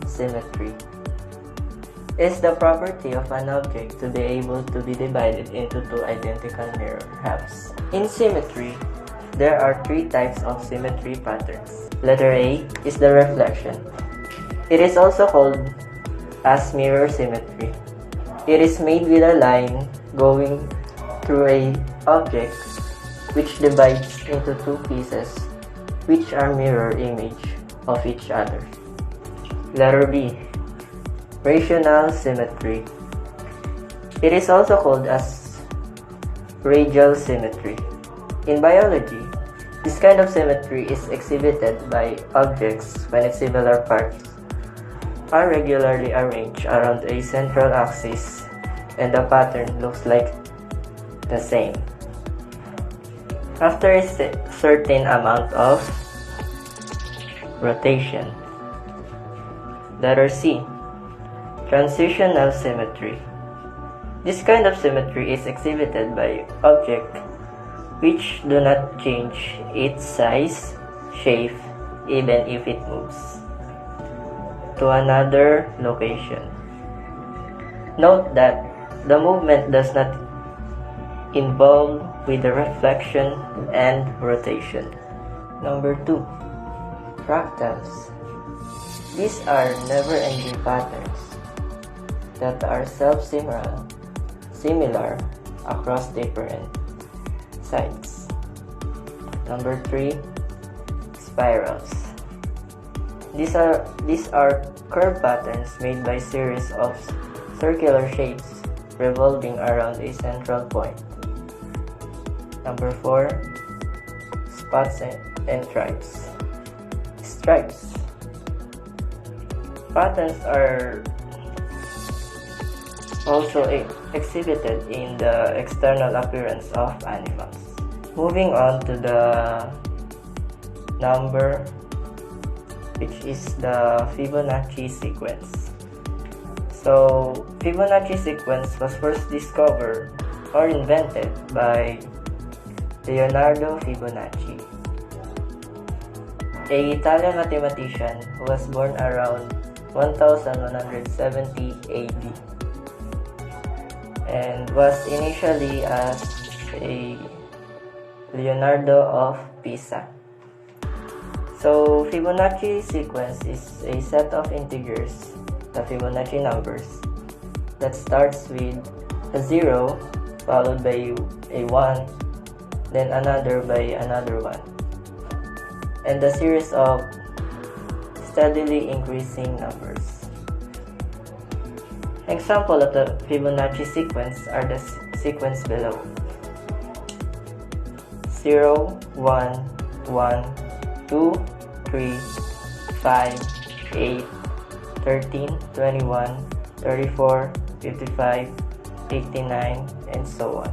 Symmetry is the property of an object to be able to be divided into two identical mirror halves. In symmetry, there are three types of symmetry patterns. Letter A is the reflection. It is also called as mirror symmetry. It is made with a line going through an object which divides into two pieces which are mirror image of each other. Letter B, rational symmetry. It is also called as radial symmetry. In biology, this kind of symmetry is exhibited by objects when its similar parts are regularly arranged around a central axis and the pattern looks like the same. After a certain amount of rotation. Letter C, transitional symmetry. This kind of symmetry is exhibited by objects which do not change its size, shape, even if it moves to another location. Note that the movement does not involve with the reflection and rotation. Number 2, fractals. These are never-ending patterns that are similar across different sites. Number 3, spirals. These are curve patterns made by series of circular shapes revolving around a central point. Number 4, spots and stripes. Stripes. Patterns are also exhibited in the external appearance of animals. Moving on to the number, which is the Fibonacci sequence. So, Fibonacci sequence was first discovered or invented by Leonardo Fibonacci, an Italian mathematician who was born around 1170 AD and was initially as a Leonardo of Pisa. So, Fibonacci sequence is a set of integers, the Fibonacci numbers, that starts with a 0 followed by a 1, then another by another 1, and a series of steadily increasing numbers. Example of the Fibonacci sequence are the sequence below: 0, 1, 1, 2, 3, 5, 8, 13, 21, 34, 55, 89, and so on.